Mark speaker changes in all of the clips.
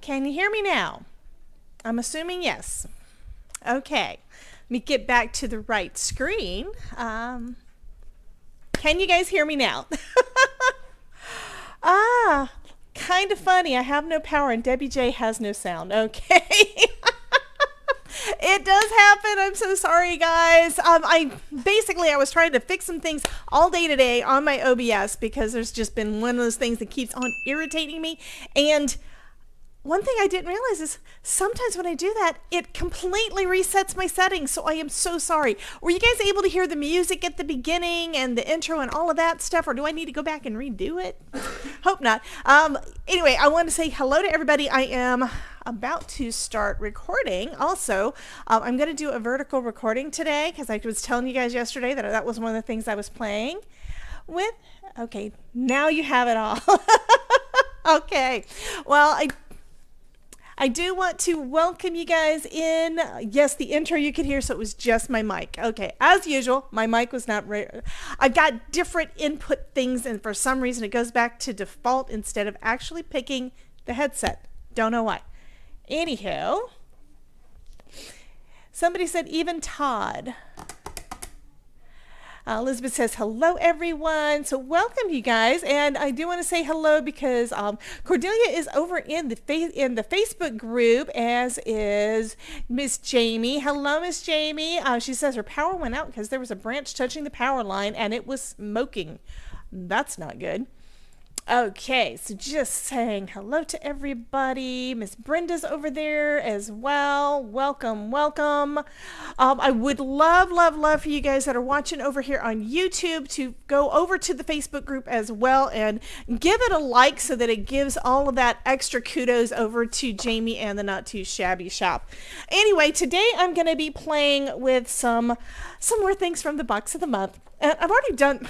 Speaker 1: Can you hear me now? I'm assuming yes. Okay. Let me get back to the right screen. Can you guys hear me now? Kind of funny. I have no power and Debbie J has no sound. Okay. It does happen. I'm so sorry, guys. I was trying to fix some things all day today on my OBS because there's just been one of those things that keeps on irritating me. And one thing I didn't realize is sometimes when I do that, it completely resets my settings. So I am so sorry. Were you guys able to hear the music at the beginning and the intro and all of that stuff? Or do I need to go back and redo it? Hope not. Anyway, I want to say hello to everybody. I am about to start recording. Also, I'm going to do a vertical recording today because I was telling you guys yesterday that that was one of the things I was playing with. Okay, now you have it all. Okay, well, I do want to welcome you guys in. Yes, the intro you could hear, so it was just my mic. Okay, as usual, my mic was not ready. I've got different input things, and for some reason it goes back to default instead of actually picking the headset. Don't know why. Anywho, somebody said even Todd. Elizabeth says, hello, everyone. So welcome, you guys. And I do want to say hello because Cordelia is over in the Facebook group, as is Miss Jamie. Hello, Miss Jamie. She says her power went out because there was a branch touching the power line and it was smoking. That's not good. Okay, so just saying hello to everybody. Miss Brenda's over there as well. Welcome, welcome. I would love for you guys that are watching over here on YouTube to go over to the Facebook group as well and give it a like so that it gives all of that extra kudos over to Jamie and the Not2Shabby shop. Anyway, today I'm going to be playing with some more things from the box of the month. And I've already done...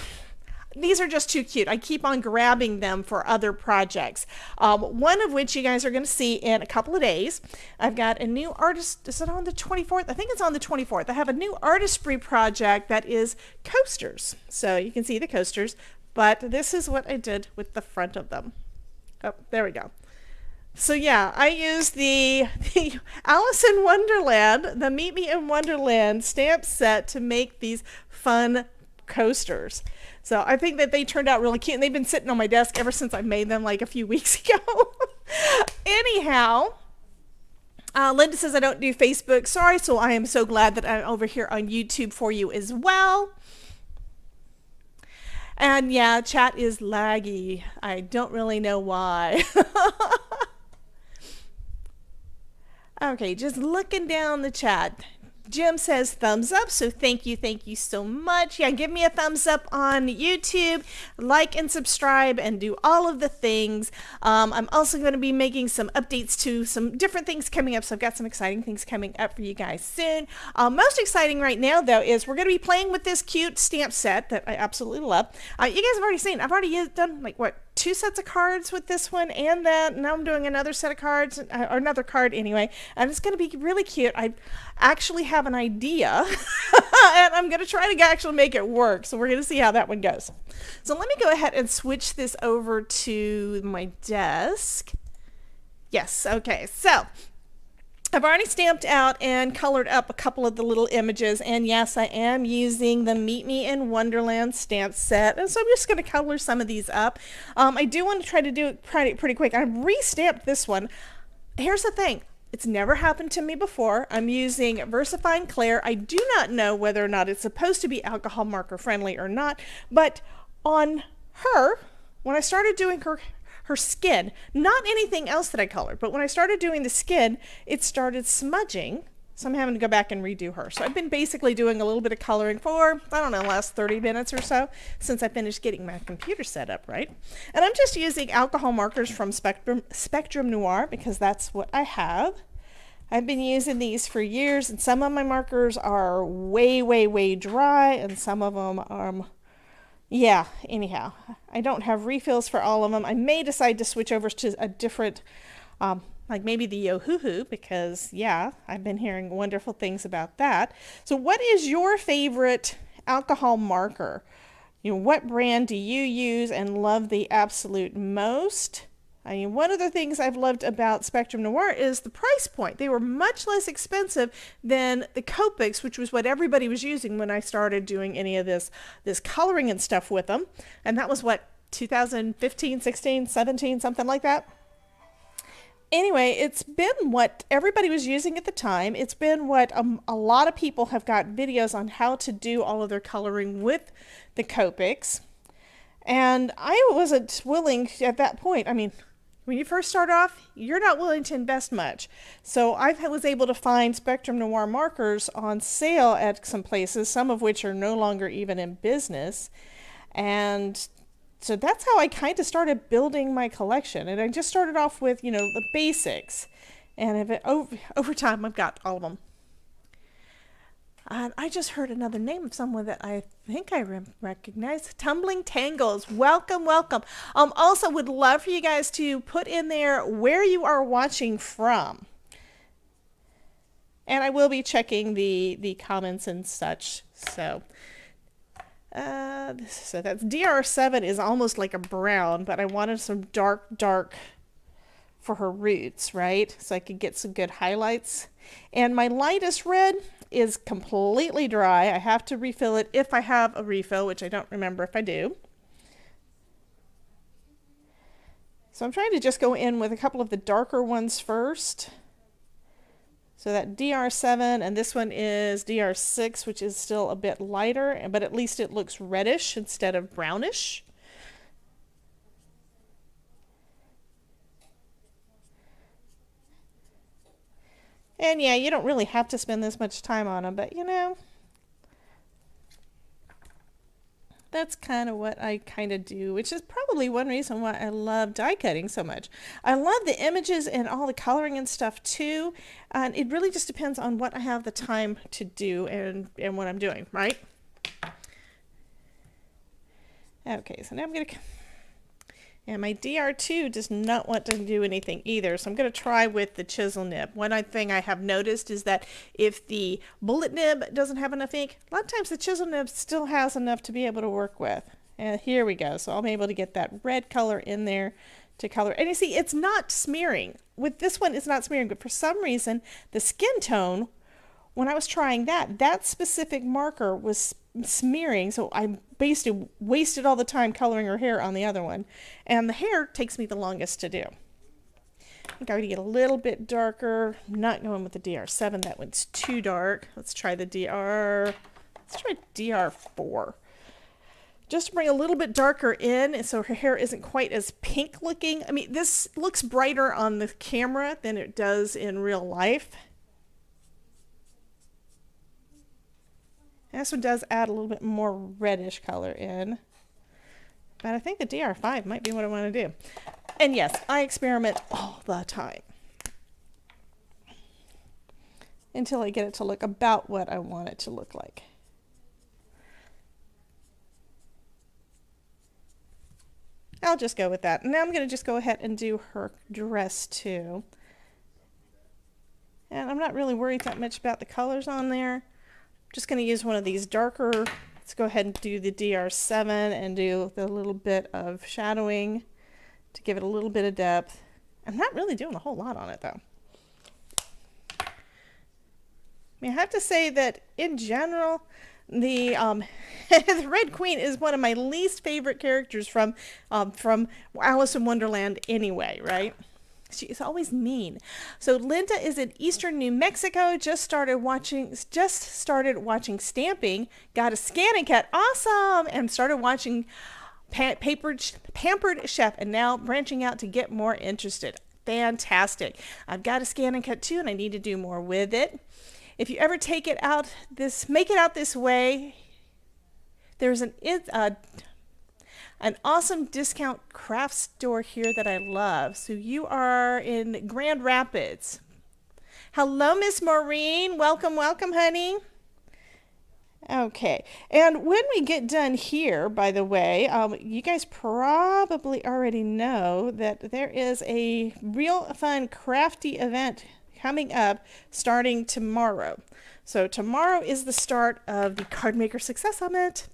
Speaker 1: These are just too cute. I keep on grabbing them for other projects. One of which you guys are going to see in a couple of days. I've got a new artist. Is it on the 24th? I think it's on the 24th. I have a new artistry project that is coasters. So you can see the coasters. But this is what I did with the front of them. Oh, there we go. So yeah, I used the Alice in Wonderland, the Meet Me in Wonderland stamp set to make these fun coasters. So I think that they turned out really cute, and they've been sitting on my desk ever since I made them like a few weeks ago. Anyhow, Linda says I don't do Facebook. Sorry, so I am so glad that I'm over here on YouTube for you as well. And yeah, chat is laggy. I don't really know why. Okay, just looking down the chat. Jim says thumbs up, so thank you so much. Yeah, give me a thumbs up on YouTube, like and subscribe, and do all of the things. I'm also going to be making some updates to some different things coming up, so I've got some exciting things coming up for you guys soon. Most exciting right now, though, is we're going to be playing with this cute stamp set that I absolutely love. You guys have already seen, I've already done, like, what, 2 sets of cards with this one and that. Now I'm doing another set of cards, or another card anyway, and it's going to be really cute. I actually have an idea, and I'm going to try to actually make it work, so we're going to see how that one goes. So let me go ahead and switch this over to my desk. Yes, okay, so I've already stamped out and colored up a couple of the little images, and yes, I am using the Meet Me in Wonderland stamp set, and so I'm just going to color some of these up. I do want to try to do it pretty quick. I've restamped this one. Here's the thing. It's never happened to me before. I'm using VersaFine Clair. I do not know whether or not it's supposed to be alcohol marker friendly or not, but on her, when I started doing her skin, not anything else that I colored, but when I started doing the skin, it started smudging, so I'm having to go back and redo her. So I've been basically doing a little bit of coloring for, I don't know, the last 30 minutes or so since I finished getting my computer set up, right? And I'm just using alcohol markers from Spectrum Noir because that's what I have. I've been using these for years, and some of my markers are way dry, and some of them are... Yeah, anyhow, I don't have refills for all of them. I may decide to switch over to a different, like maybe the Yo-Hoo-Hoo, because, yeah, I've been hearing wonderful things about that. So what is your favorite alcohol marker? You know, what brand do you use and love the absolute most? I mean, one of the things I've loved about Spectrum Noir is the price point. They were much less expensive than the Copics, which was what everybody was using when I started doing any of this coloring and stuff with them. And that was what, 2015, 16, 17, something like that. Anyway, it's been what everybody was using at the time. It's been what a lot of people have got videos on how to do all of their coloring with the Copics. And I wasn't willing at that point. I mean, when you first start off, you're not willing to invest much. So I was able to find Spectrum Noir markers on sale at some places, some of which are no longer even in business. And so that's how I kind of started building my collection. And I just started off with, you know, the basics. And over time, I've got all of them. And I just heard another name of someone that I think I recognize. Tumbling Tangles. Welcome, welcome. Also would love for you guys to put in there where you are watching from. And I will be checking the comments and such. So that's DR7 is almost like a brown, but I wanted some dark for her roots, right? So I could get some good highlights. And my lightest red is completely dry. I have to refill it if I have a refill, which I don't remember if I do. So I'm trying to just go in with a couple of the darker ones first. So that DR7, and this one is DR6, which is still a bit lighter, but at least it looks reddish instead of brownish. And yeah, you don't really have to spend this much time on them, but you know, that's kind of what I kind of do, which is probably one reason why I love die cutting so much. I love the images and all the coloring and stuff too, and it really just depends on what I have the time to do and what I'm doing, right? Okay, so now I'm going to... And my DR2 does not want to do anything either, so I'm going to try with the chisel nib. One thing I have noticed is that if the bullet nib doesn't have enough ink, a lot of times the chisel nib still has enough to be able to work with. And here we go. So I'm able to get that red color in there to color. And you see, it's not smearing. With this one, it's not smearing, but for some reason, the skin tone, when I was trying that specific marker was smearing, so I basically wasted all the time coloring her hair on the other one. And the hair takes me the longest to do. I think I would get a little bit darker. I'm not going with the DR7, that one's too dark. Let's try DR4. Just to bring a little bit darker in, so her hair isn't quite as pink looking. I mean, this looks brighter on the camera than it does in real life. This one does add a little bit more reddish color in. But I think the DR5 might be what I want to do. And yes, I experiment all the time. Until I get it to look about what I want it to look like. I'll just go with that. Now I'm going to just go ahead and do her dress too. And I'm not really worried that much about the colors on there. Just going to use one of these darker. Let's go ahead and do the DR7 and do the little bit of shadowing to give it a little bit of depth. I'm not really doing a whole lot on it though. I mean, I have to say that in general, the the Red Queen is one of my least favorite characters from Alice in Wonderland anyway, right? She's always mean. So Linda is in Eastern New Mexico, just started watching stamping, got a scan and cut, awesome, and started watching Pampered Chef, and now branching out to get more interested. Fantastic. I've got a scan and cut too, and I need to do more with it. If you ever make it out this way, there's an awesome discount craft store here that I love. So you are in Grand Rapids. Hello, Miss Maureen. Welcome, welcome, honey. Okay, and when we get done here, by the way, you guys probably already know that there is a real fun crafty event coming up starting tomorrow. So tomorrow is the start of the Card Maker Success Summit.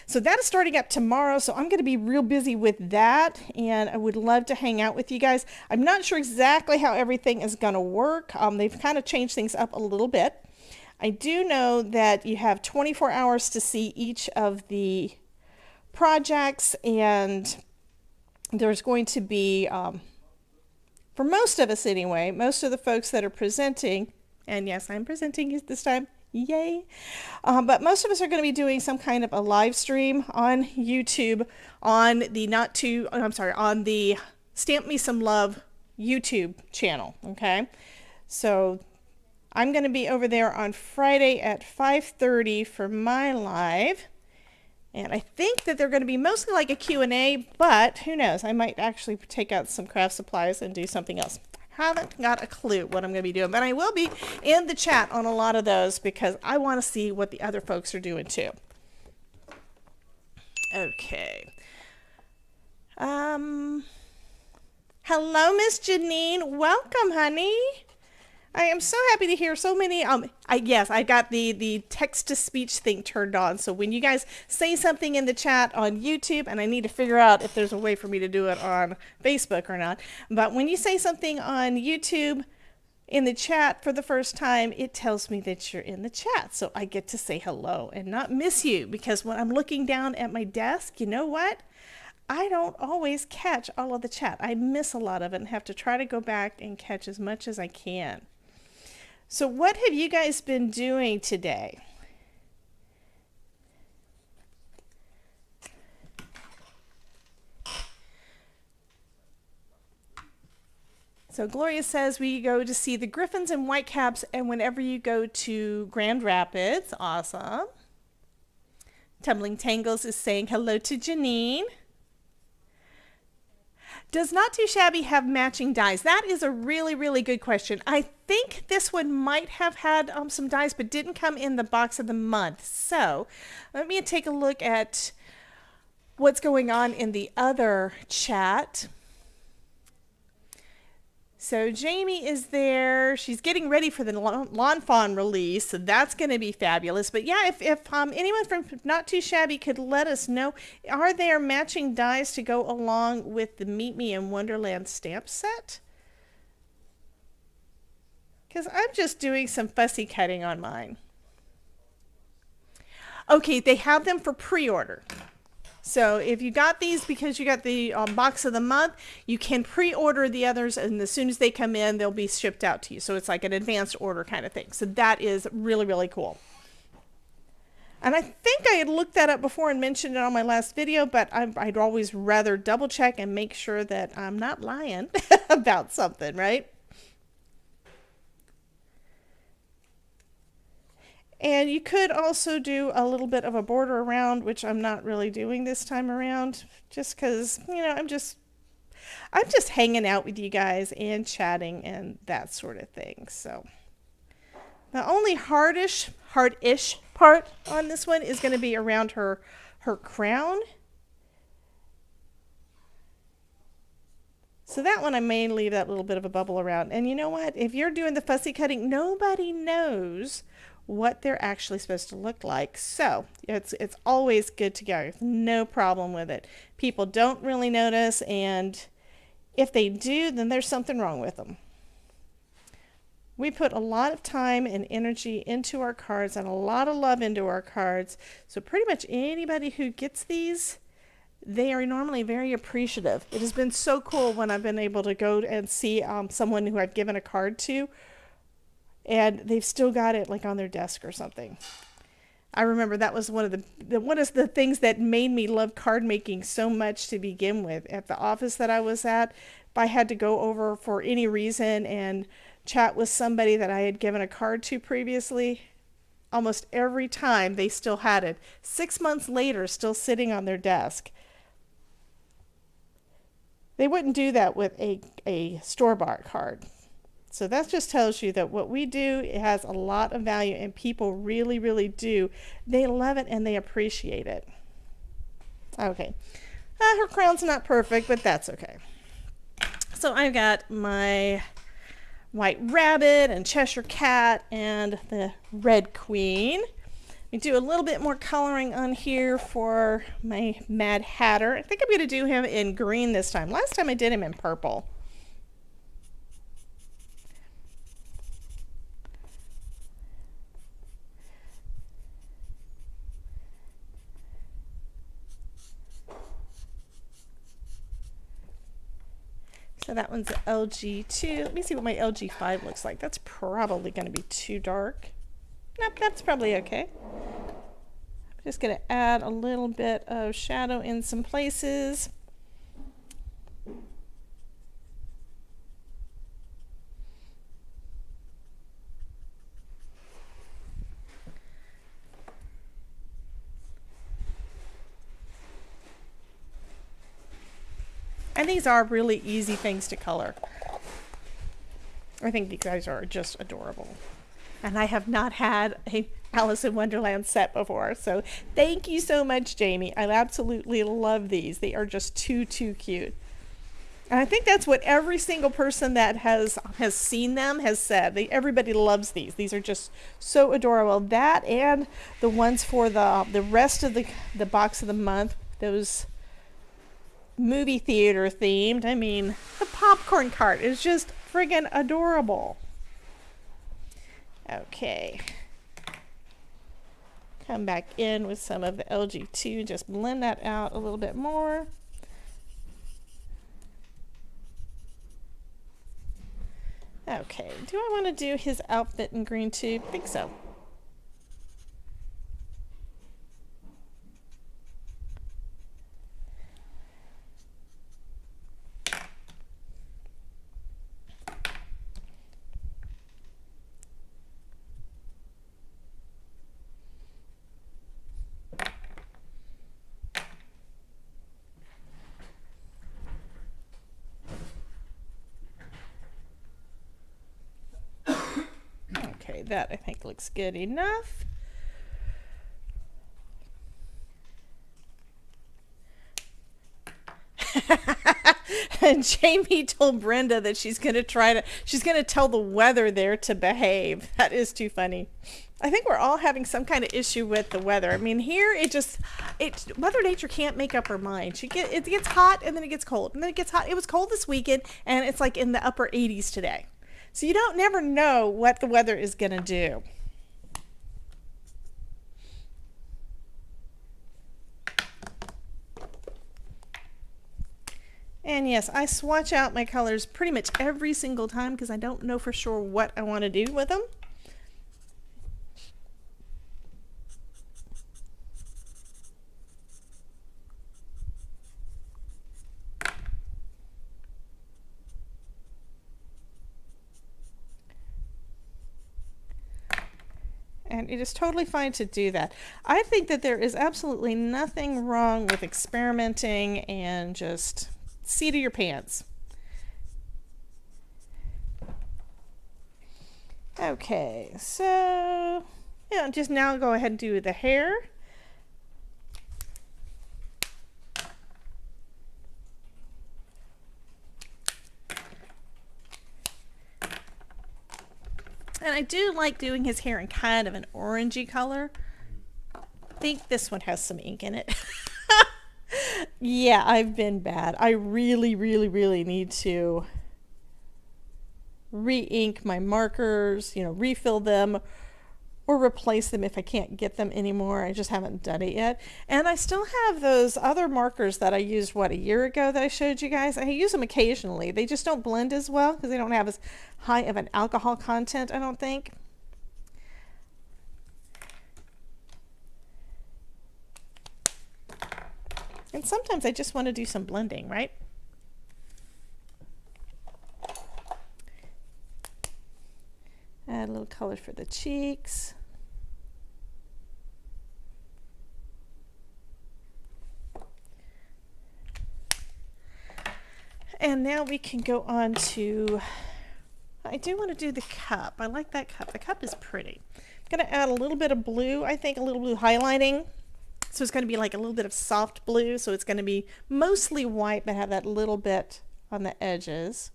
Speaker 1: So that is starting up tomorrow, so I'm going to be real busy with that, and I would love to hang out with you guys. I'm not sure exactly how everything is going to work. They've kind of changed things up a little bit. I do know that you have 24 hours to see each of the projects, and there's going to be, for most of us anyway, most of the folks that are presenting, and yes, I'm presenting this time, yay, but most of us are going to be doing some kind of a live stream on YouTube on the on the Stamp Me Some Love YouTube channel, okay? So I'm going to be over there on Friday at 5:30 for my live. And I think that they're going to be mostly like a Q&A, but who knows? I might actually take out some craft supplies and do something else. Haven't got a clue what I'm going to be doing, but I will be in the chat on a lot of those because I want to see what the other folks are doing too. Okay. Hello, Miss Janine. Welcome, honey. I am so happy to hear so many. Yes, I got the text-to-speech thing turned on. So when you guys say something in the chat on YouTube, and I need to figure out if there's a way for me to do it on Facebook or not, but when you say something on YouTube in the chat for the first time, it tells me that you're in the chat. So I get to say hello and not miss you, because when I'm looking down at my desk, you know what? I don't always catch all of the chat. I miss a lot of it and have to try to go back and catch as much as I can. So what have you guys been doing today? So Gloria says we go to see the Griffins and Whitecaps, and whenever you go to Grand Rapids. Awesome. Tumbling Tangles is saying hello to Janine. Does Not2Shabby have matching dies? That is a really, really good question. I think this one might have had some dies, but didn't come in the box of the month. So let me take a look at what's going on in the other chat. So Jamie is there. She's getting ready for the Lawn Fawn release, so that's going to be fabulous. But yeah, if anyone from Not2Shabby could let us know, are there matching dies to go along with the Meet Me in Wonderland stamp set? Because I'm just doing some fussy cutting on mine. Okay, they have them for pre-order. So if you got these because you got the box of the month, you can pre-order the others, and as soon as they come in, they'll be shipped out to you. So it's like an advanced order kind of thing. So that is really, really cool. And I think I had looked that up before and mentioned it on my last video, but I'd always rather double check and make sure that I'm not lying about something, right? And you could also do a little bit of a border around, which I'm not really doing this time around, just because, you know, I'm just hanging out with you guys and chatting and that sort of thing. So the only hard-ish part on this one is going to be around her crown. So that one I may leave that little bit of a bubble around. And you know what? If you're doing the fussy cutting, nobody knows what they're actually supposed to look like. So it's always good to go. No problem with it. People don't really notice, and if they do, then there's something wrong with them. We put a lot of time and energy into our cards and a lot of love into our cards. So pretty much anybody who gets these, they are normally very appreciative. It has been so cool when I've been able to go and see someone who I've given a card to, and they've still got it like on their desk or something. I remember that was one of the things that made me love card making so much to begin with. At the office that I was at, if I had to go over for any reason and chat with somebody that I had given a card to previously, almost every time they still had it. 6 months later, still sitting on their desk. They wouldn't do that with a store-bought card. So that just tells you that what we do, it has a lot of value, and people really, really do. They love it and they appreciate it. Okay. Her crown's not perfect, but that's okay. So I've got my White Rabbit and Cheshire Cat and the Red Queen. We do a little bit more coloring on here for my Mad Hatter. I think I'm going to do him in green this time. Last time I did him in purple. So that one's LG2. Let me see what my LG5 looks like. That's probably going to be too dark. Nope, that's probably okay. I'm just going to add a little bit of shadow in some places. And these are really easy things to color. I think these guys are just adorable. And I have not had a Alice in Wonderland set before. So thank you so much, Jamie. I absolutely love these. They are just too cute. And I think that's what every single person that has seen them has said. Everybody loves these. These are just so adorable. That and the ones for the rest of the box of the month, those movie theater themed. I mean, the popcorn cart is just friggin' adorable. Okay. Come back in with some of the LG2, just blend that out a little bit more. Okay, do I want to do his outfit in green too? I think so. That I think looks good enough. And Jamie told Brenda that she's going to tell the weather there to behave. That is too funny. I think we're all having some kind of issue with the weather. I mean, here Mother Nature can't make up her mind. It gets hot and then it gets cold and then it gets hot. It was cold this weekend and it's like in the upper 80s today. So you don't never know what the weather is going to do. And yes, I swatch out my colors pretty much every single time because I don't know for sure what I want to do with them. And it is totally fine to do that. I think that there is absolutely nothing wrong with experimenting and just seat of your pants. Okay, so yeah, just now go ahead and do the hair. And I do like doing his hair in kind of an orangey color. I think this one has some ink in it. Yeah, I've been bad. I really need to re-ink my markers, refill them or replace them if I can't get them anymore. I just haven't done it yet. And I still have those other markers that I used, a year ago that I showed you guys. I use them occasionally. They just don't blend as well because they don't have as high of an alcohol content, I don't think. And sometimes I just want to do some blending, right? Add a little color for the cheeks. And now we can go on to, I do want to do the cup. I like that cup. The cup is pretty. I'm going to add a little bit of blue, I think a little blue highlighting. So it's going to be like a little bit of soft blue. So it's going to be mostly white, but have that little bit on the edges.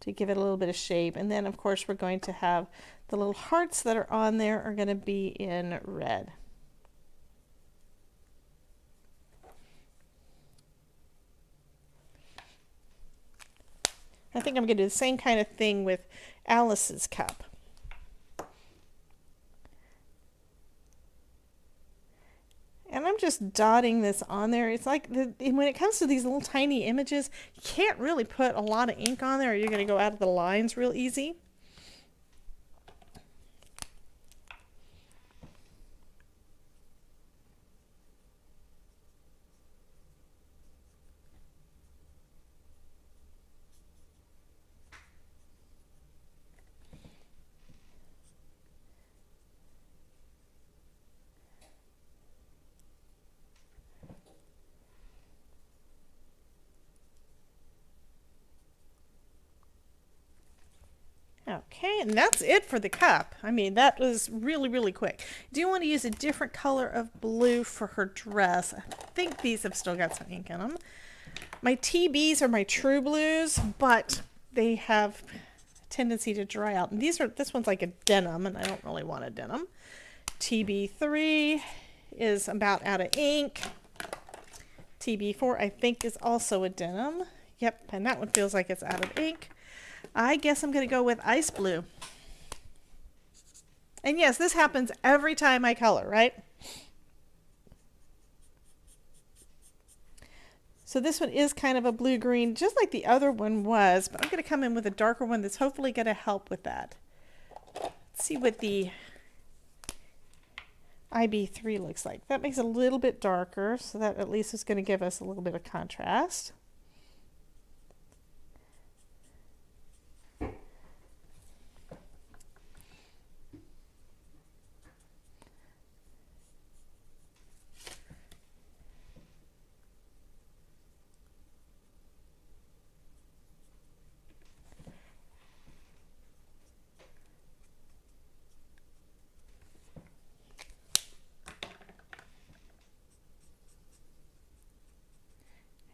Speaker 1: to give it a little bit of shape. And then of course we're going to have the little hearts that are on there are going to be in red. I think I'm going to do the same kind of thing with Alice's cup. And I'm just dotting this on there. It's like when it comes to these little tiny images, you can't really put a lot of ink on there or you're going to go out of the lines real easy. Okay, and that's it for the cup. I mean, that was really, really quick. Do you want to use a different color of blue for her dress? I think these have still got some ink in them. My TBs are my true blues, but they have a tendency to dry out. And this one's like a denim, and I don't really want a denim. TB3 is about out of ink. TB4 I think is also a denim. Yep, and that one feels like it's out of ink. I guess I'm going to go with ice blue. And yes, this happens every time I color, right? So this one is kind of a blue-green, just like the other one was, but I'm going to come in with a darker one that's hopefully going to help with that. Let's see what the IB3 looks like. That makes it a little bit darker, so that at least is going to give us a little bit of contrast.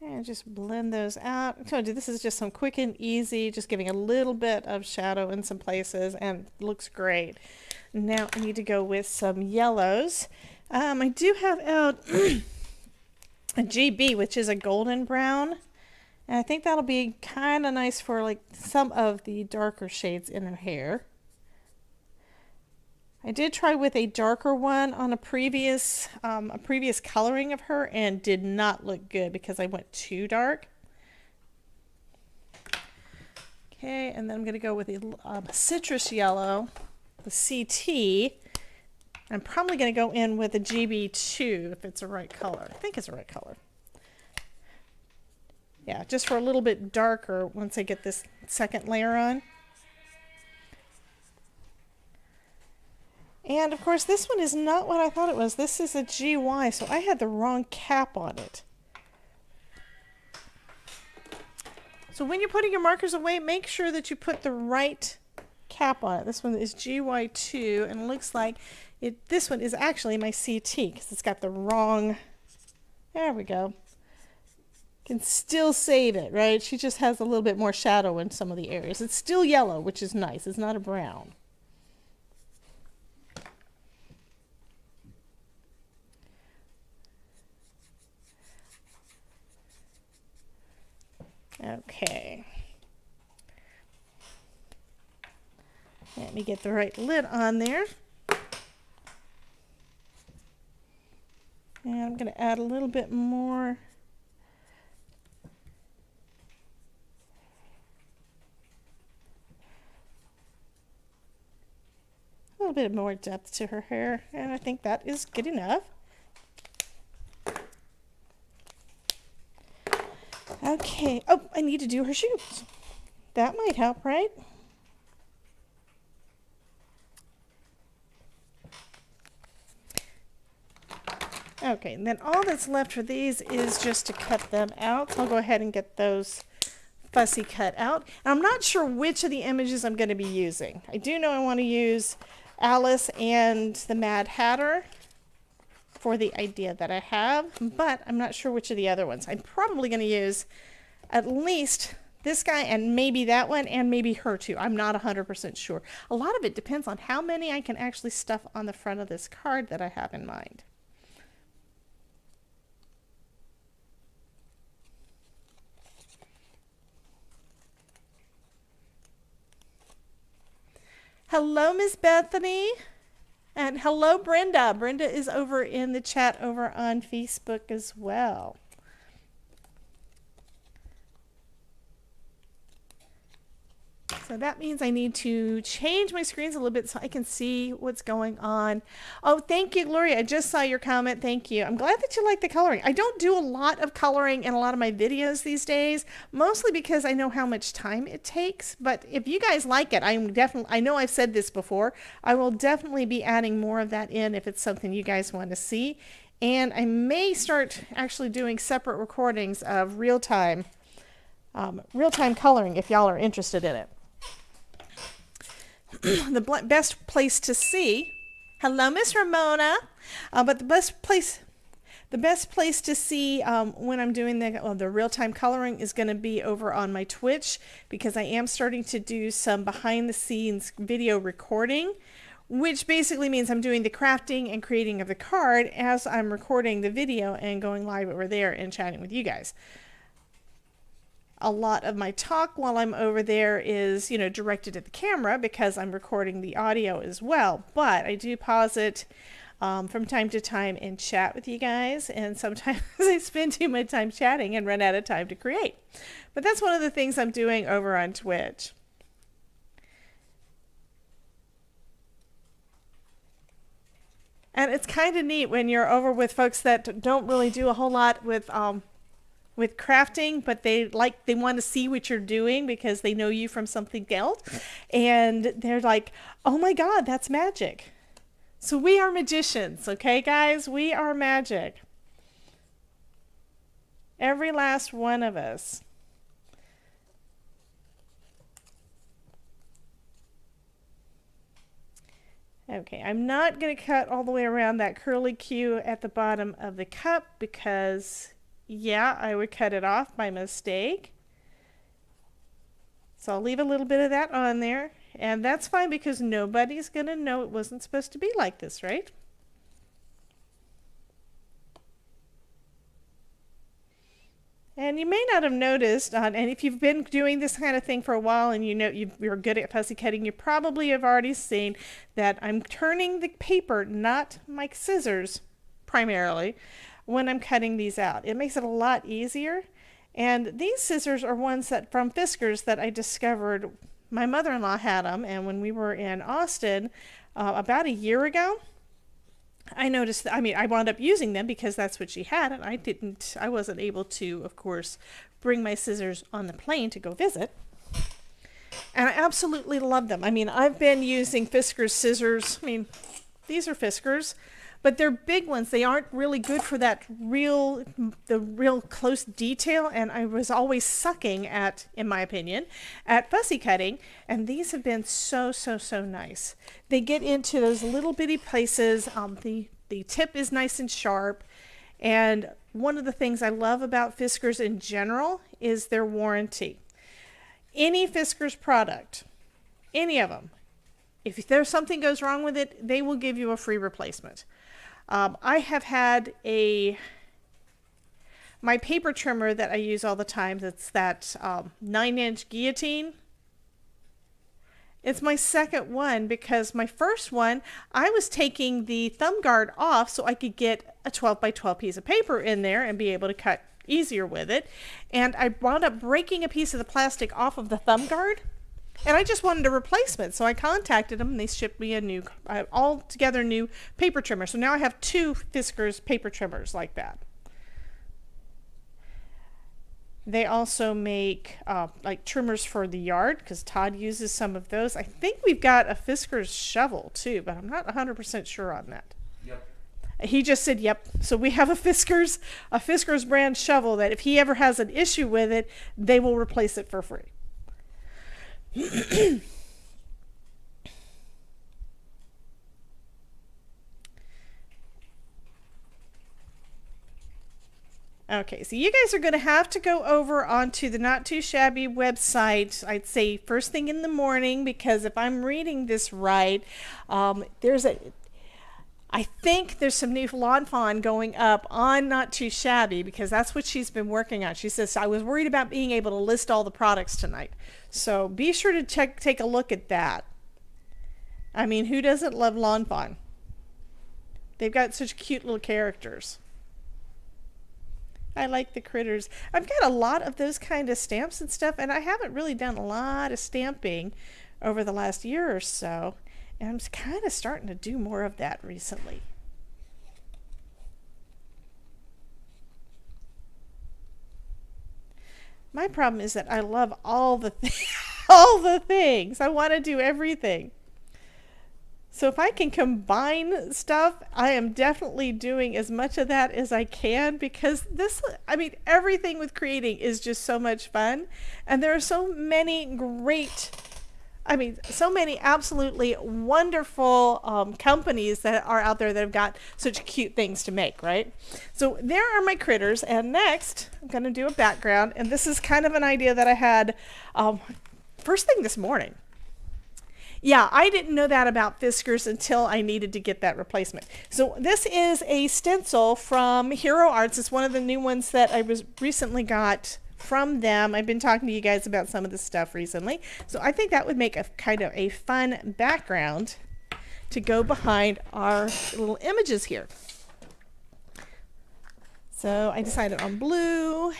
Speaker 1: And just blend those out. I told you this is just some quick and easy, just giving a little bit of shadow in some places, and looks great. Now I need to go with some yellows. I do have out a GB, which is a golden brown, and I think that'll be kind of nice for like some of the darker shades in her hair. I did try with a darker one on a previous coloring of her and did not look good because I went too dark. Okay, and then I'm going to go with a citrus yellow, the CT. I'm probably going to go in with a GB2 if it's the right color. I think it's the right color. Yeah, just for a little bit darker once I get this second layer on. And of course this one is not what I thought it was. This is a GY, so I had the wrong cap on it. So when you're putting your markers away, make sure that you put the right cap on it. This one is GY2, and it looks like this one is actually my CT because it's got the wrong, there we go. Can still save it, right? She just has a little bit more shadow in some of the areas. It's still yellow, which is nice. It's not a brown. Okay. Let me get the right lid on there. And I'm going to add a little bit more. A little bit more depth to her hair, and I think that is good enough. Okay, oh, I need to do her shoes. That might help, right? Okay, and then all that's left for these is just to cut them out. So I'll go ahead and get those fussy cut out. And I'm not sure which of the images I'm going to be using. I do know I want to use Alice and the Mad Hatter for the idea that I have, but I'm not sure which of the other ones. I'm probably going to use at least this guy and maybe that one and maybe her too. I'm not 100% sure. A lot of it depends on how many I can actually stuff on the front of this card that I have in mind. Hello, Miss Bethany. And hello, Brenda. Brenda is over in the chat over on Facebook as well. So that means I need to change my screens a little bit so I can see what's going on. Oh, thank you, Gloria. I just saw your comment. Thank you. I'm glad that you like the coloring. I don't do a lot of coloring in a lot of my videos these days, mostly because I know how much time it takes. But if you guys like it, I know I've said this before, I will definitely be adding more of that in if it's something you guys want to see. And I may start actually doing separate recordings of real-time coloring if y'all are interested in it. The best place to see, hello, Miss Ramona, but the best place to see when I'm doing the real-time coloring is going to be over on my Twitch, because I am starting to do some behind-the-scenes video recording, which basically means I'm doing the crafting and creating of the card as I'm recording the video and going live over there and chatting with you guys. A lot of my talk while I'm over there is, directed at the camera because I'm recording the audio as well. But I do pause it from time to time and chat with you guys. And sometimes I spend too much time chatting and run out of time to create. But that's one of the things I'm doing over on Twitch. And it's kind of neat when you're over with folks that don't really do a whole lot with crafting, but they want to see what you're doing because they know you from something else, and they're like, oh my god, that's magic. So we are magicians, okay guys? We are magic, every last one of us. Okay, I'm not going to cut all the way around that curly Q at the bottom of the cup because yeah, I would cut it off by mistake. So I'll leave a little bit of that on there. And that's fine because nobody's going to know it wasn't supposed to be like this, right? And you may not have noticed, and if you've been doing this kind of thing for a while and you're good at fussy cutting, you probably have already seen that I'm turning the paper, not my scissors primarily, when I'm cutting these out. It makes it a lot easier. And these scissors are ones from Fiskars that I discovered. My mother-in-law had them, and when we were in Austin about a year ago, I noticed, I wound up using them because that's what she had, and I wasn't able to, of course, bring my scissors on the plane to go visit. And I absolutely love them. I've been using Fiskars scissors. These are Fiskars, but they're big ones. They aren't really good for the real close detail, and I was always sucking at, in my opinion, at fussy cutting, and these have been so, so, so nice. They get into those little bitty places. The tip is nice and sharp, and one of the things I love about Fiskars in general is their warranty. Any Fiskars product, any of them, if there's something goes wrong with it, they will give you a free replacement. I have had my paper trimmer that I use all the time, that's that 9-inch guillotine. It's my second one because my first one, I was taking the thumb guard off so I could get a 12 by 12 piece of paper in there and be able to cut easier with it. And I wound up breaking a piece of the plastic off of the thumb guard. And I just wanted a replacement, so I contacted them, and they shipped me a new, altogether new paper trimmer. So now I have 2 Fiskars paper trimmers like that. They also make like trimmers for the yard, because Todd uses some of those. I think we've got a Fiskars shovel too, but I'm not 100% sure on that. Yep. He just said yep. So we have a Fiskars brand shovel that if he ever has an issue with it, they will replace it for free. Okay, so you guys are going to have to go over onto the Not2Shabby website, I'd say first thing in the morning, because if I'm reading this right, I think there's some new lawn fawn going up on Not2Shabby, because that's what she's been working on. She says, I was worried about being able to list all the products tonight. So be sure to take a look at that. I mean, who doesn't love lawn fawn? They've got such cute little characters. I like the critters. I've got a lot of those kind of stamps and stuff, and I haven't really done a lot of stamping over the last year or so. And I'm kind of starting to do more of that recently. My problem is that I love all the things. I want to do everything. So if I can combine stuff, I am definitely doing as much of that as I can, because everything with creating is just so much fun. And there are so many so many absolutely wonderful companies that are out there that have got such cute things to make, right? So there are my critters, and next I'm going to do a background, and this is kind of an idea that I had first thing this morning. Yeah, I didn't know that about Fiskars until I needed to get that replacement. So this is a stencil from Hero Arts. It's one of the new ones that I recently got from them. I've been talking to you guys about some of this stuff recently. So I think that would make a kind of a fun background to go behind our little images here. So I decided on blue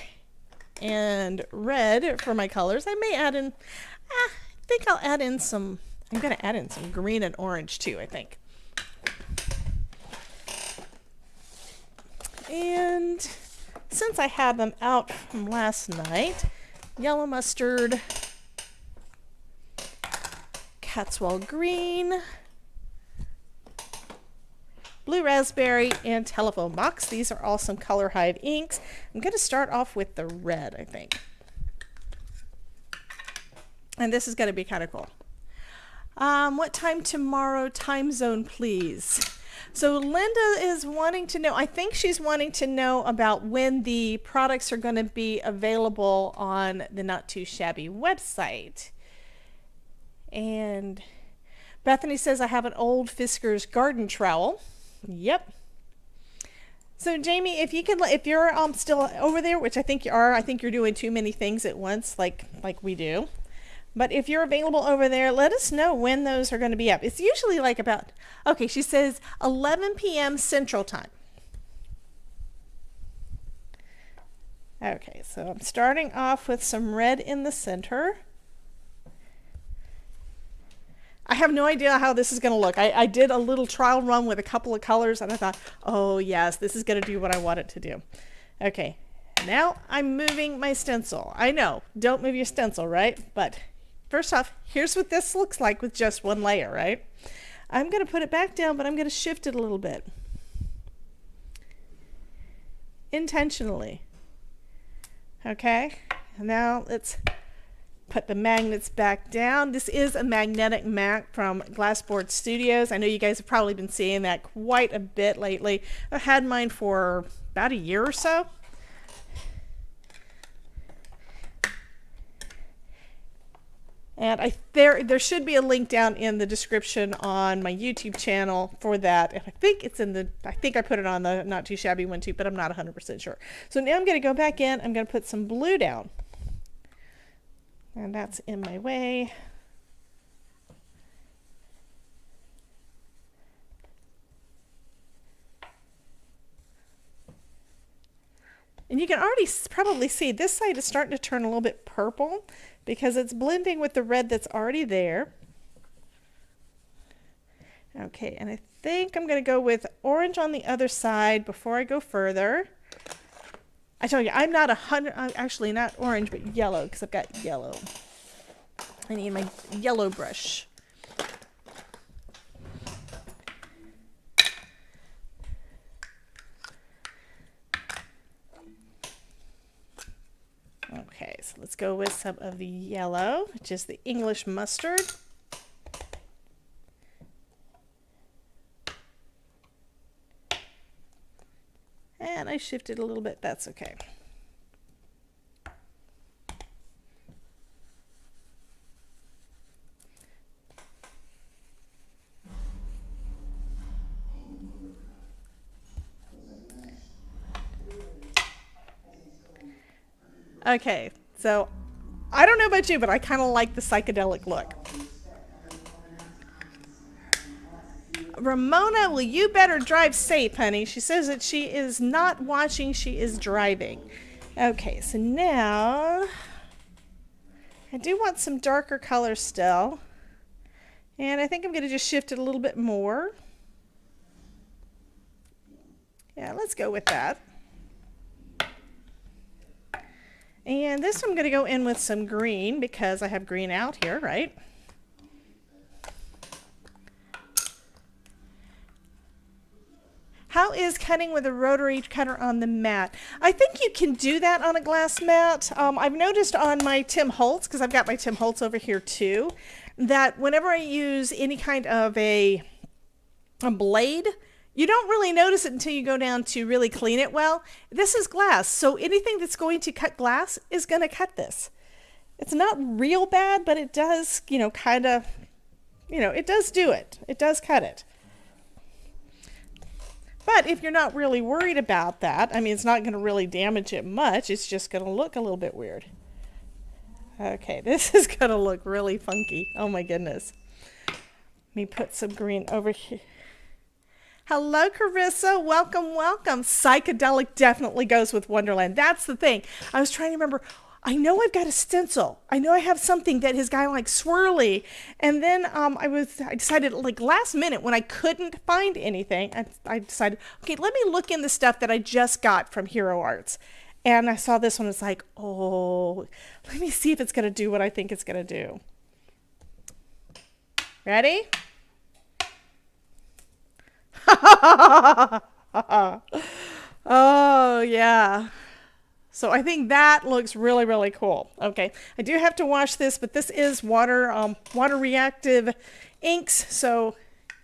Speaker 1: and red for my colors. I may add in, I think I'll add in some, I'm going to add in some green and orange too, I think. And since I had them out from last night, yellow mustard, Catswell green, blue raspberry, and telephone box. These are all some Color Hive inks. I'm going to start off with the red, I think. And this is going to be kind of cool. What time tomorrow? Time zone, please. So Linda is wanting to know, I think she's wanting to know about when the products are going to be available on the Not2Shabby website. And Bethany says, I have an old Fiskars garden trowel. Yep. So Jamie, if you're still over there, which I think you are, I think you're doing too many things at once, like we do. But if you're available over there, let us know when those are going to be up. It's usually like about, okay, she says 11 p.m. Central Time. Okay, so I'm starting off with some red in the center. I have no idea how this is going to look. I did a little trial run with a couple of colors, and I thought, oh yes, this is going to do what I want it to do. Okay, now I'm moving my stencil. I know, don't move your stencil, right? But first off, here's what this looks like with just one layer, right? I'm going to put it back down, but I'm going to shift it a little bit. Intentionally. Okay, now let's put the magnets back down. This is a magnetic mat from Glassboard Studios. I know you guys have probably been seeing that quite a bit lately. I've had mine for about a year or so. And there should be a link down in the description on my YouTube channel for that. And I think I put it on the Not2Shabby one too, but I'm not 100% sure. So now I'm going to go back in. I'm going to put some blue down. And that's in my way. And you can already probably see this side is starting to turn a little bit purple because it's blending with the red that's already there. Okay, and I think I'm going to go with orange on the other side before I go further. I tell you, I'm not actually not orange, but yellow, because I've got yellow. I need my yellow brush. Okay, so let's go with some of the yellow, which is the English mustard. And I shifted a little bit. That's okay. Okay, so I don't know about you, but I kind of like the psychedelic look. Ramona, well, you better drive safe, honey. She says that she is not watching, she is driving. Okay, so now I do want some darker color still. And I think I'm going to just shift it a little bit more. Yeah, let's go with that. And this I'm going to go in with some green because I have green out here, right? How is cutting with a rotary cutter on the mat? I think you can do that on a glass mat. I've noticed on my Tim Holtz, because I've got my Tim Holtz over here too, that whenever I use any kind of a blade, you don't really notice it until you go down to really clean it well. This is glass, so anything that's going to cut glass is going to cut this. It's not real bad, but it does, kind of, it does do it. It does cut it. But if you're not really worried about that, I mean, it's not going to really damage it much. It's just going to look a little bit weird. Okay, this is going to look really funky. Oh my goodness. Let me put some green over here. Hello, Carissa. Welcome, welcome. Psychedelic definitely goes with Wonderland. That's the thing. I was trying to remember. I know I've got a stencil. I know I have something that has got like swirly. And then I decided like last minute when I couldn't find anything, I decided, okay, let me look in the stuff that I just got from Hero Arts. And I saw this one. It's like, oh, let me see if it's going to do what I think it's going to do. Ready? Oh, yeah. So I think that looks really, really cool. Okay, I do have to wash this, but this is water reactive inks, so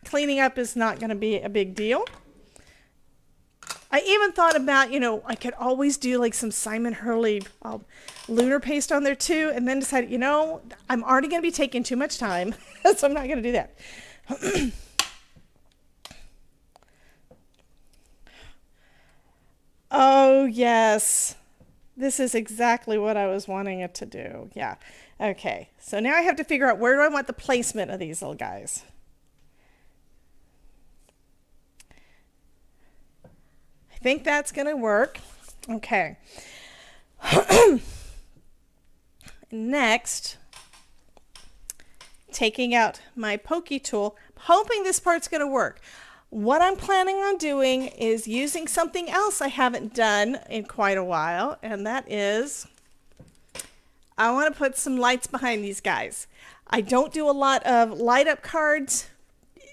Speaker 1: cleaning up is not going to be a big deal. I even thought about, I could always do like some Simon Hurley lunar paste on there too, and then decided, I'm already going to be taking too much time, so I'm not going to do that. Oh, yes. This is exactly what I was wanting it to do. Yeah. Okay. So now I have to figure out where do I want the placement of these little guys. I think that's going to work. Okay. Next, taking out my pokey tool, hoping this part's going to work. What I'm planning on doing is using something else I haven't done in quite a while, and that is I want to put some lights behind these guys. I don't do a lot of light up cards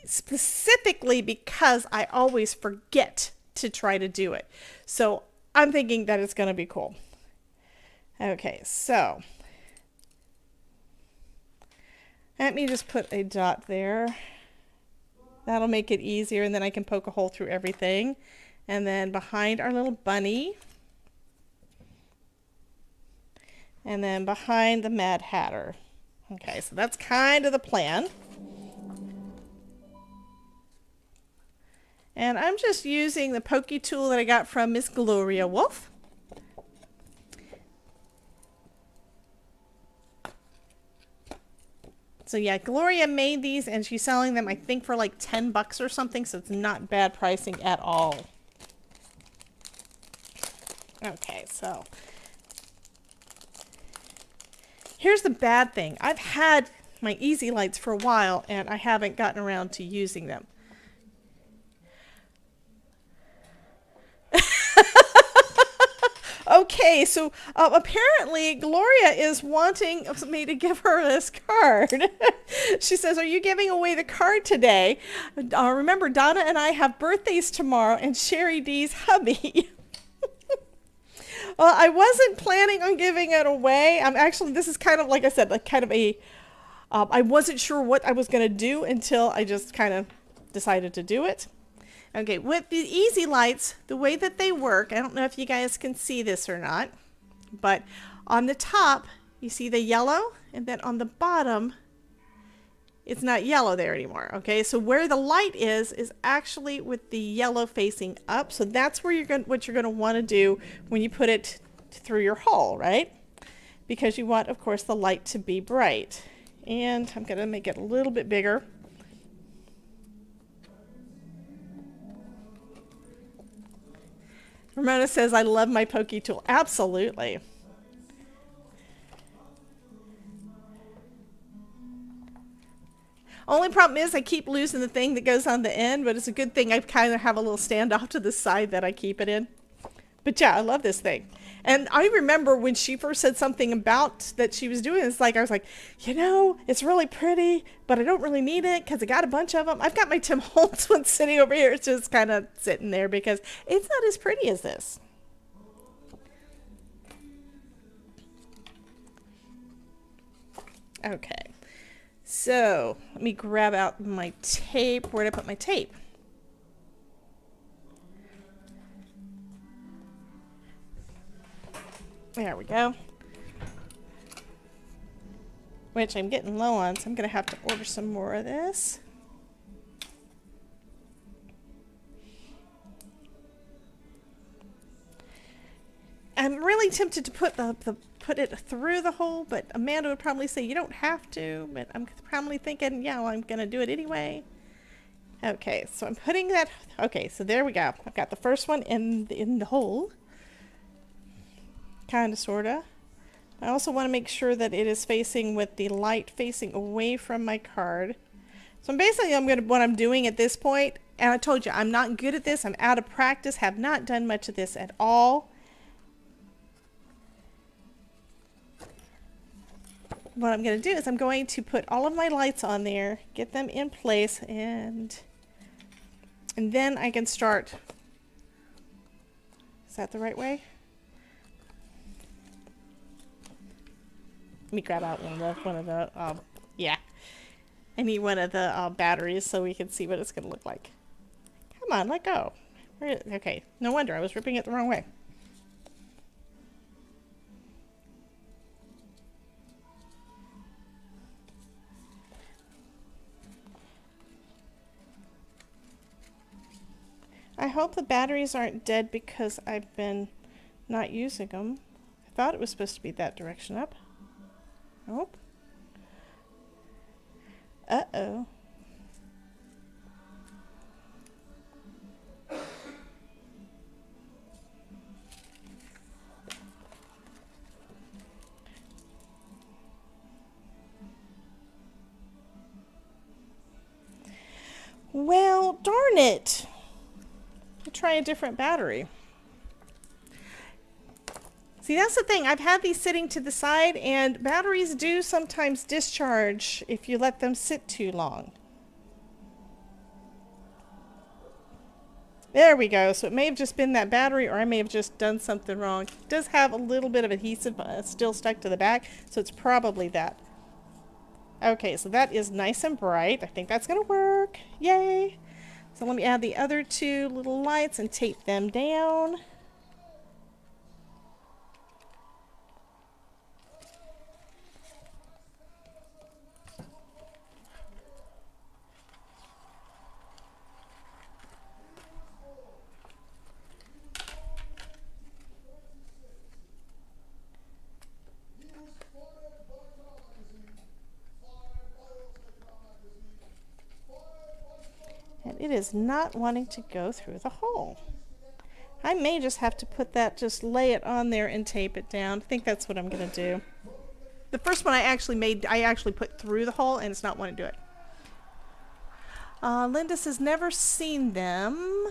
Speaker 1: specifically because I always forget to try to do it. So I'm thinking that it's going to be cool. Okay, so let me just put a dot there. That'll make it easier, and then I can poke a hole through everything. And then behind our little bunny. And then behind the Mad Hatter. Okay, so that's kind of the plan. And I'm just using the pokey tool that I got from Miss Gloria Wolf. So yeah, Gloria made these and she's selling them, I think, for like 10 bucks or something. So it's not bad pricing at all. Okay, so here's the bad thing. I've had my Easy Lights for a while and I haven't gotten around to using them. Okay, so apparently Gloria is wanting me to give her this card. She says, are you giving away the card today? Remember, Donna and I have birthdays tomorrow and Sherry D's hubby. Well, I wasn't planning on giving it away. Actually, this is kind of, like I said, like kind of a, I wasn't sure what I was going to do until I just kind of decided to do it. Okay, with the easy lights, the way that they work, I don't know if you guys can see this or not, but on the top, you see the yellow, and then on the bottom, it's not yellow there anymore. Okay, so where the light is actually with the yellow facing up. So that's where what you're going to want to do when you put it through your hole, right? Because you want, of course, the light to be bright. And I'm going to make it a little bit bigger. Ramona says, I love my pokey tool. Absolutely. Only problem is I keep losing the thing that goes on the end, but it's a good thing I kind of have a little stand off to the side that I keep it in. But yeah, I love this thing. And I remember when she first said something about that she was doing, it's like, I was like, you know, it's really pretty, but I don't really need it because I got a bunch of them. I've got my Tim Holtz one sitting over here. It's just kind of sitting there because it's not as pretty as this. Okay. So let me grab out my tape. Where did I put my tape? There we go. Which I'm getting low on, so I'm going to have to order some more of this. I'm really tempted to put put it through the hole, but Amanda would probably say you don't have to, but I'm probably thinking, yeah, well, I'm going to do it anyway. Okay, so I'm putting that, okay, so there we go. I've got the first one in the hole. Kind of, sort of. I also want to make sure that it is facing with the light facing away from my card. So basically what I'm doing at this point, and I told you I'm not good at this, I'm out of practice, have not done much of this at all. What I'm going to do is I'm going to put all of my lights on there, get them in place, and then I can start. Is that the right way? Let me grab out one of the yeah. I need one of the batteries so we can see what it's going to look like. Come on, let go. Okay, no wonder I was ripping it the wrong way. I hope the batteries aren't dead because I've been not using them. I thought it was supposed to be that direction up. Nope. Uh-oh. Well, darn it. I'll try a different battery. See, that's the thing. I've had these sitting to the side, and batteries do sometimes discharge if you let them sit too long. There we go. So it may have just been that battery, or I may have just done something wrong. It does have a little bit of adhesive still stuck to the back, so it's probably that. Okay, so that is nice and bright. I think that's going to work. Yay! So let me add the other two little lights and tape them down. And it is not wanting to go through the hole. I may just have to put that, just lay it on there and tape it down. I think that's what I'm going to do. The first one I actually put through the hole, and it's not wanting to do it. Linda says, never seen them.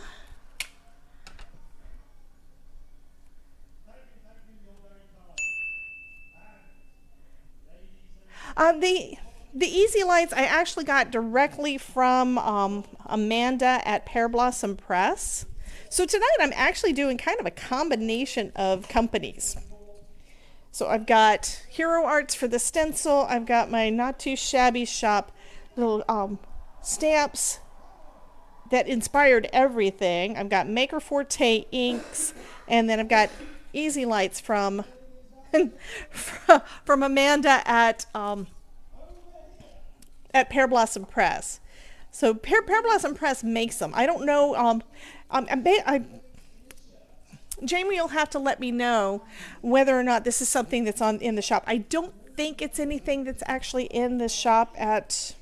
Speaker 1: The easy lights I actually got directly from Amanda at Pear Blossom Press. So tonight I'm actually doing kind of a combination of companies. So I've got Hero Arts for the stencil. I've got my Not2Shabby shop little stamps. that inspired everything. I've got Maker Forte inks, and then I've got Easy Lights from from Amanda at Pear Blossom Press. So Pear Blossom Press makes them. I don't know. Jamie will have to let me know whether or not this is something that's in the shop. I don't think it's anything that's actually in the shop at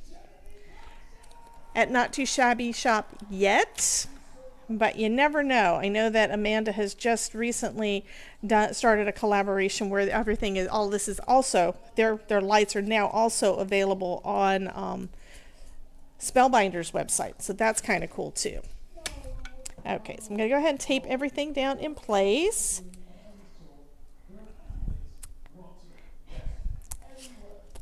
Speaker 1: Not2Shabby shop yet, but you never know. I know that Amanda has just recently started a collaboration where everything is, all this is also, their lights are now also available on Spellbinder's website, so that's kind of cool too. Okay, so I'm going to go ahead and tape everything down in place.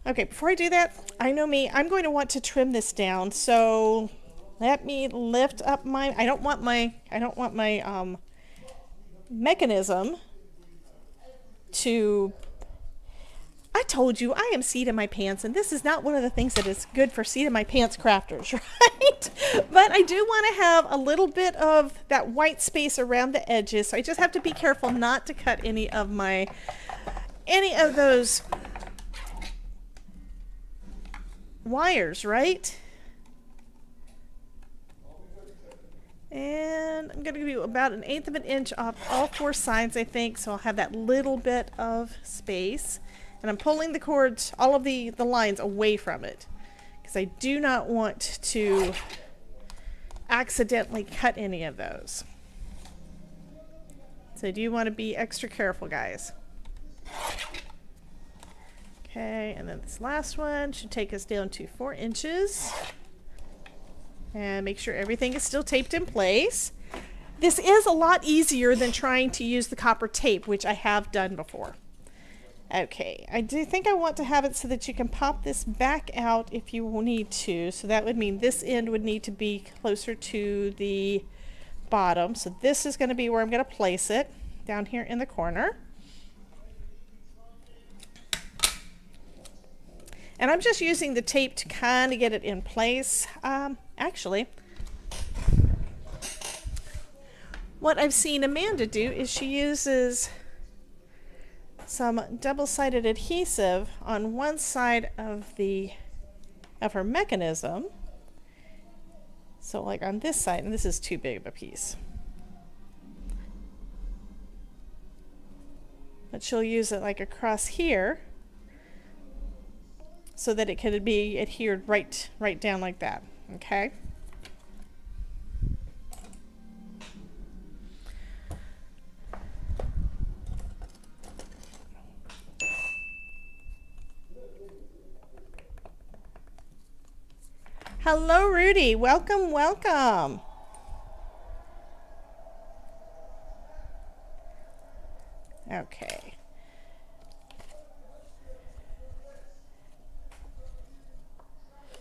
Speaker 1: Okay, before I do that, I know me, I'm going to want to trim this down, so let me lift up my, I don't want my mechanism to, I told you I am seat in my pants, and this is not one of the things that is good for seat in my pants crafters, right? But I do want to have a little bit of that white space around the edges, so I just have to be careful not to cut any of those wires, right? And I'm going to do about 1/8 of an inch off all 4 sides, I think, so I'll have that little bit of space. And I'm pulling the cords, all of the lines away from it, because I do not want to accidentally cut any of those. So I do want to be extra careful, guys. Okay, and then this last one should take us down to 4 inches. And make sure everything is still taped in place. This is a lot easier than trying to use the copper tape, which I have done before. Okay, I do think I want to have it so that you can pop this back out if you need to. So that would mean this end would need to be closer to the bottom. So this is going to be where I'm going to place it, down here in the corner. And I'm just using the tape to kind of get it in place. Actually, what I've seen Amanda do is she uses some double-sided adhesive on one side of her mechanism. So like on this side, and this is too big of a piece. But she'll use it like across here so that it could be adhered right down like that. Okay. Hello, Rudy. Welcome, welcome. Okay.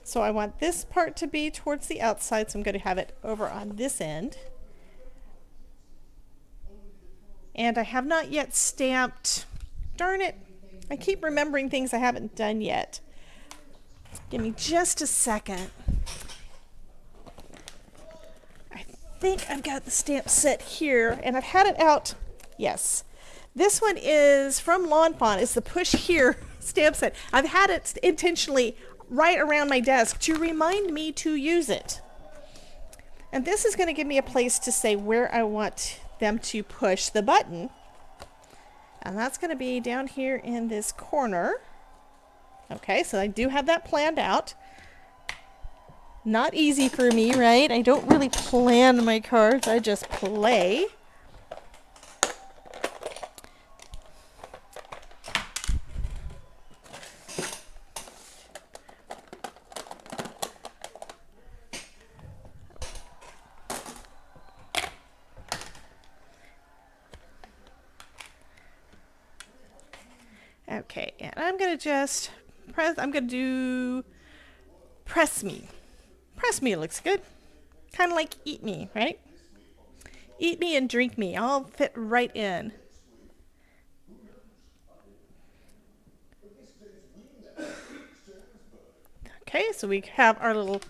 Speaker 1: So I want this part to be towards the outside, so I'm going to have it over on this end. And I have not yet stamped, darn it, I keep remembering things I haven't done yet. Give me just a second. I think I've got the stamp set here, and I've had it out. Yes. This one is from Lawn Fawn. It's the Push Here stamp set. I've had it intentionally right around my desk to remind me to use it. And this is going to give me a place to say where I want them to push the button. And that's going to be down here in this corner. Okay, so I do have that planned out. Not easy for me, right? I don't really plan my cards, I just play. Okay, and I'm going to just I'm going to do Press Me. Press Me looks good. Kind of like Eat Me, right? Eat Me and Drink Me all fit right in. Okay, so we have our little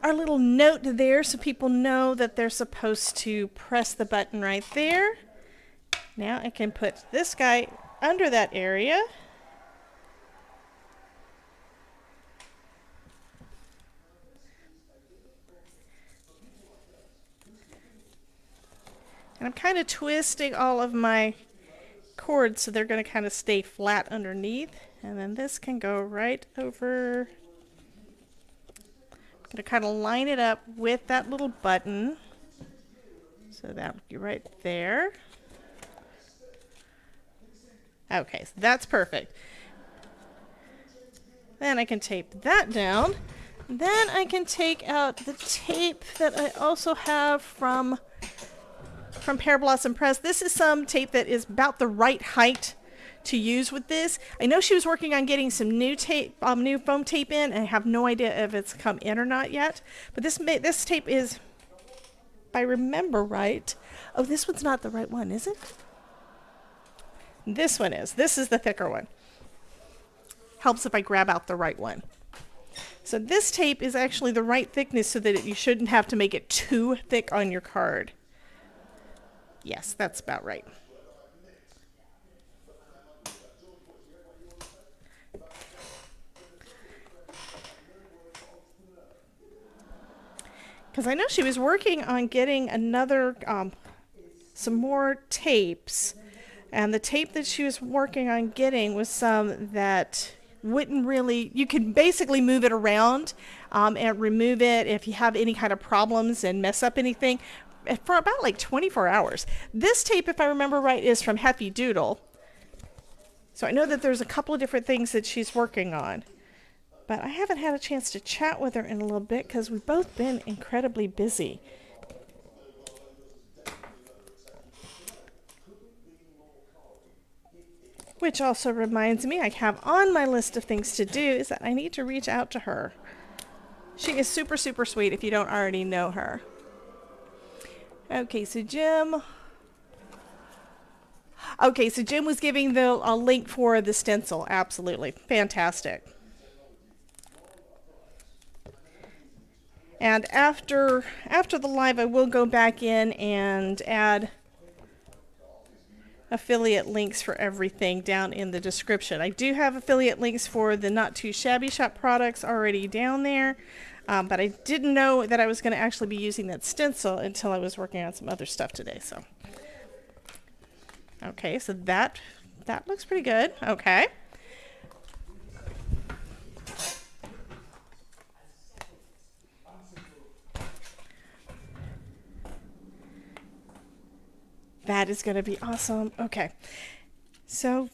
Speaker 1: our little note there so people know that they're supposed to press the button right there. Now I can put this guy under that area. And I'm kind of twisting all of my cords so they're going to kind of stay flat underneath. And then this can go right over. I'm going to kind of line it up with that little button. So that would be right there. Okay, so that's perfect. Then I can tape that down. Then I can take out the tape that I also have from Pear Blossom Press. This is some tape that is about the right height to use with this. I know she was working on getting some new tape, new foam tape in, and I have no idea if it's come in or not yet. But this tape is, if I remember right, oh, this one's not the right one, is it? This one is. This is the thicker one. Helps if I grab out the right one. So this tape is actually the right thickness so that you shouldn't have to make it too thick on your card. Yes, that's about right. Because I know she was working on getting another, some more tapes. And the tape that she was working on getting was some that wouldn't really, you could basically move it around and remove it if you have any kind of problems and mess up anything for about like 24 hours. This tape, if I remember right, is from Hefty Doodle. So I know that there's a couple of different things that she's working on. But I haven't had a chance to chat with her in a little bit because we've both been incredibly busy. Which also reminds me, I have on my list of things to do is that I need to reach out to her. She is super, super sweet if you don't already know her. Okay, so Jim. Okay, so Jim was giving a link for the stencil. Absolutely. Fantastic. And after the live, I will go back in and add affiliate links for everything down in the description. I do have affiliate links for the Not2Shabby shop products already down there, but I didn't know that I was going to actually be using that stencil until I was working on some other stuff today. So, okay, so that looks pretty good. Okay. That is going to be awesome. Okay. So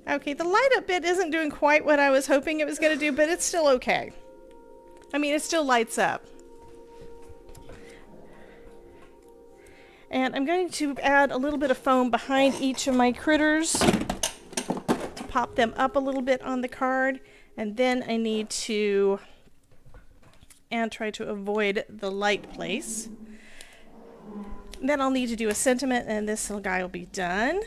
Speaker 1: okay, the light up bit isn't doing quite what I was hoping it was going to do, but it's still okay. I mean, it still lights up. And I'm going to add a little bit of foam behind each of my critters. Pop them up a little bit on the card, and then I need to try to avoid the light place. Then I'll need to do a sentiment, and this little guy will be done.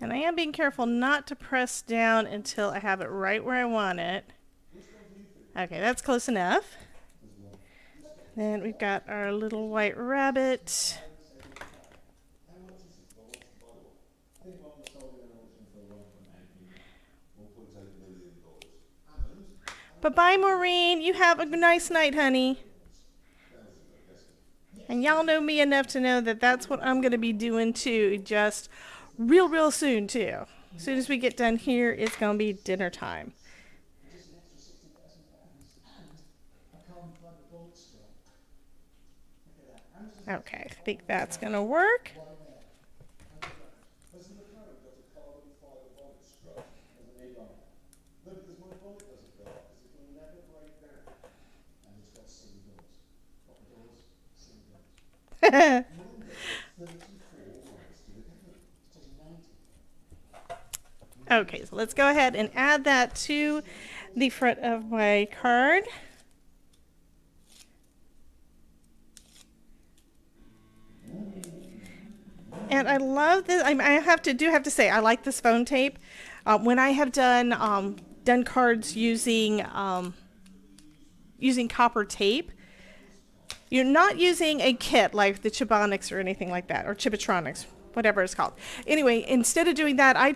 Speaker 1: And I am being careful not to press down until I have it right where I want it. Okay, that's close enough. Then we've got our little white rabbit. Bye-bye, Maureen. You have a nice night, honey. And y'all know me enough to know that that's what I'm going to be doing too, just real soon too. As soon as we get done here, it's going to be dinner time. Okay, I think that's going to work. Okay, so let's go ahead and add that to the front of my card. And I love this. I have to say I like this phone tape. When I have done cards using using copper tape, you're not using a kit like the Chibonics or anything like that, or Chibitronics, whatever it's called. Anyway, instead of doing that, I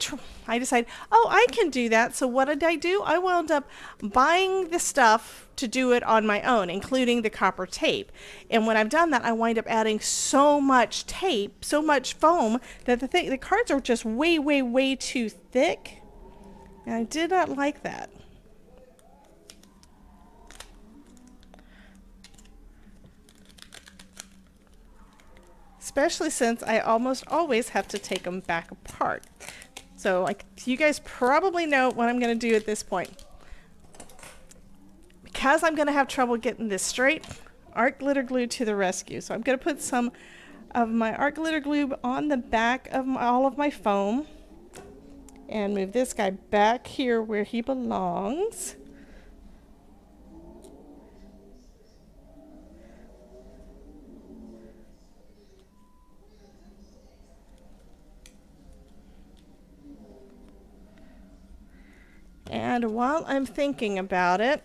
Speaker 1: decided, oh, I can do that. So what did I do? I wound up buying the stuff to do it on my own, including the copper tape. And when I've done that, I wind up adding so much tape, so much foam, that the cards are just way too thick. And I did not like that. Especially since I almost always have to take them back apart. So like you guys probably know what I'm going to do at this point. Because I'm going to have trouble getting this straight, art glitter glue to the rescue. So I'm going to put some of my art glitter glue on the back of all of my foam and move this guy back here where he belongs. And while I'm thinking about it,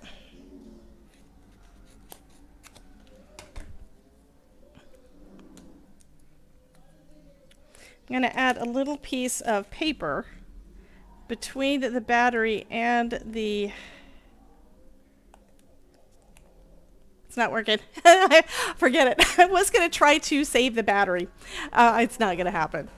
Speaker 1: I'm going to add a little piece of paper between the battery and the... It's not working. Forget it. I was going to try to save the battery. It's not going to happen.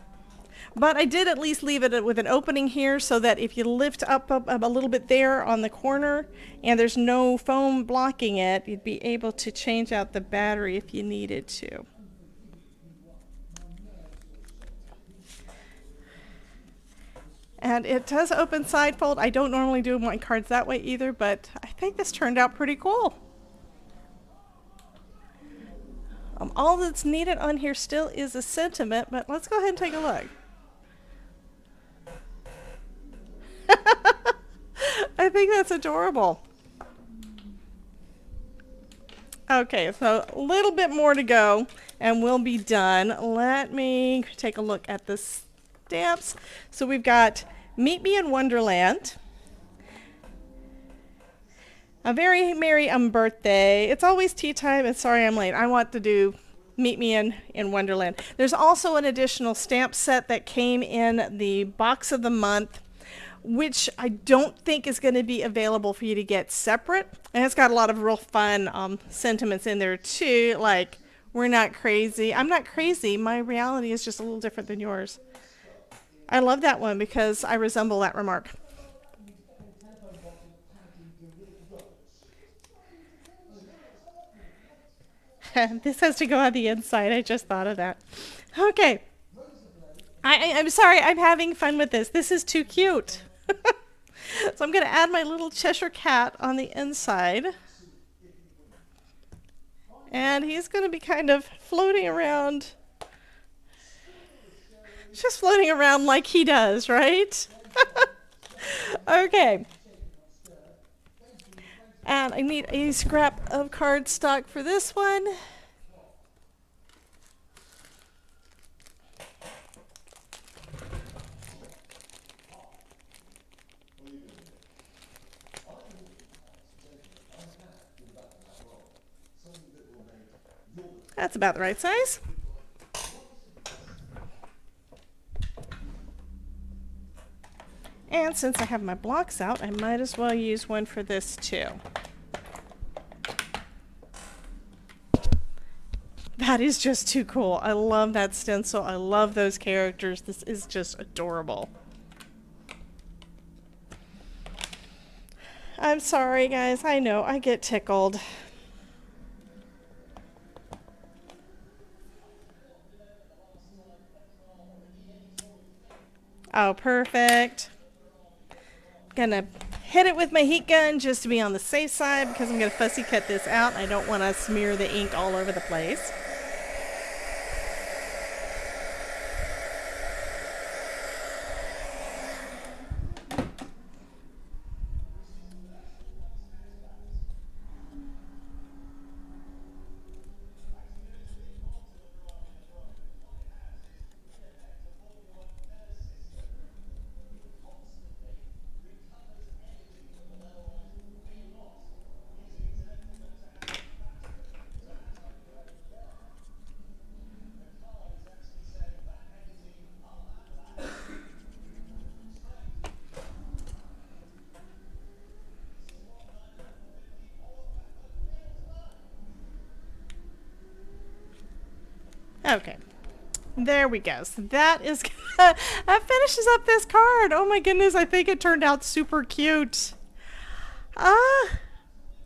Speaker 1: But I did at least leave it with an opening here so that if you lift up a little bit there on the corner and there's no foam blocking it, you'd be able to change out the battery if you needed to. And it does open side fold. I don't normally do my cards that way either, but I think this turned out pretty cool. All that's needed on here still is a sentiment, but let's go ahead and take a look. I think that's adorable. Okay, so a little bit more to go and we'll be done. Let me take a look at the stamps. So we've got Meet Me in Wonderland. A very merry birthday. It's always tea time and sorry I'm late. I want to do Meet Me in Wonderland. There's also an additional stamp set that came in the box of the month, which I don't think is going to be available for you to get separate. And it's got a lot of real fun sentiments in there too, like, we're not crazy. I'm not crazy. My reality is just a little different than yours. I love that one because I resemble that remark. This has to go on the inside. I just thought of that. Okay. I'm sorry. I'm having fun with this. This is too cute. So I'm going to add my little Cheshire cat on the inside. And he's going to be kind of floating around. Just floating around like he does, right? Okay. And I need a scrap of cardstock for this one. That's about the right size. And since I have my blocks out, I might as well use one for this too. That is just too cool. I love that stencil. I love those characters. This is just adorable. I'm sorry, guys. I know. I get tickled. Oh, perfect. Gonna hit it with my heat gun just to be on the safe side because I'm gonna fussy cut this out. I don't want to smear the ink all over the place. Okay, there we go. So that is that finishes up this card. Oh my goodness, I think it turned out super cute.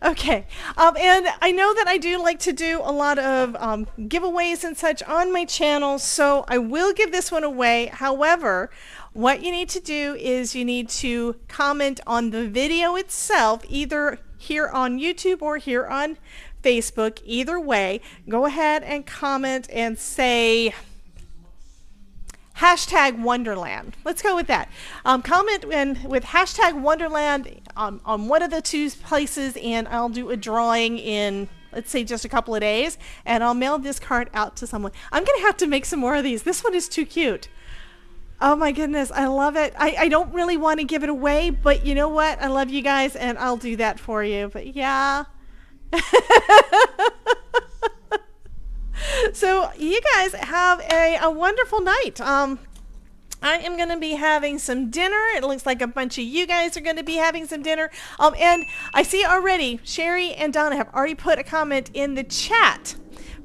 Speaker 1: Okay, and I know that I do like to do a lot of giveaways and such on my channel, so I will give this one away. However, what you need to do is you need to comment on the video itself, either here on YouTube or here on Facebook. Either way, go ahead and comment and say hashtag Wonderland. Let's go with that. Comment with hashtag Wonderland on one of the two places, and I'll do a drawing in, let's say, just a couple of days, and I'll mail this card out to someone. I'm gonna have to make some more of these. This one is too cute. Oh my goodness, I love it. I don't really want to give it away, but you know what? I love you guys, and I'll do that for you. But yeah. So you guys have a wonderful night. I am going to be having some dinner. It looks like a bunch of you guys are going to be having some dinner. And I see already Sherry and Donna have already put a comment in the chat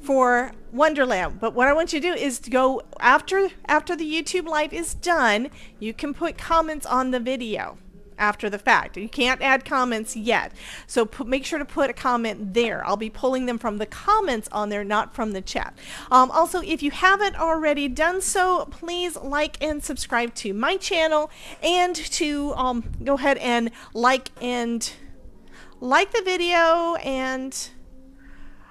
Speaker 1: for Wonderland. But what I want you to do is to go after the YouTube live is done, you can put comments on the video after the fact. You can't add comments yet. So make sure to put a comment there. I'll be pulling them from the comments on there, not from the chat. Also, if you haven't already done so, please like and subscribe to my channel, and to go ahead and like the video, and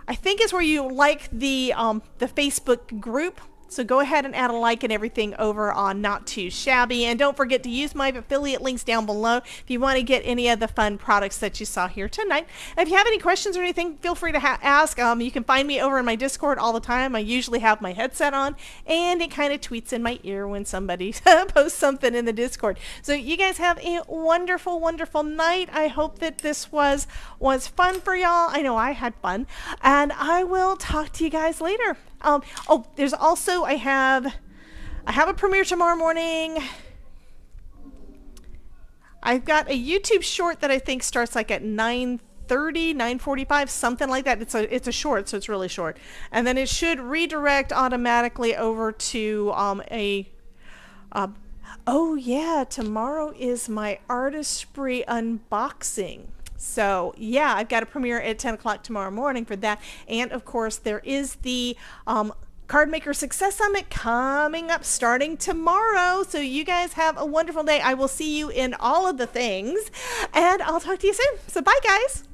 Speaker 1: I think it's where you like the Facebook group. So go ahead and add a like and everything over on Not2Shabby. And don't forget to use my affiliate links down below if you want to get any of the fun products that you saw here tonight. And if you have any questions or anything, feel free to ask. You can find me over in my Discord all the time. I usually have my headset on, and it kind of tweets in my ear when somebody posts something in the Discord. So you guys have a wonderful, wonderful night. I hope that this was fun for y'all. I know I had fun. And I will talk to you guys later. Oh, there's also, I have a premiere tomorrow morning. I've got a YouTube short that I think starts like at 9:30, 9:45, something like that. It's a short, so it's really short. And then it should redirect automatically over to oh yeah, tomorrow is my Artistry unboxing. So yeah, I've got a premiere at 10 o'clock tomorrow morning for that. And of course, there is the Card Maker Success Summit coming up starting tomorrow. So you guys have a wonderful day. I will see you in all of the things, and I'll talk to you soon. So bye, guys.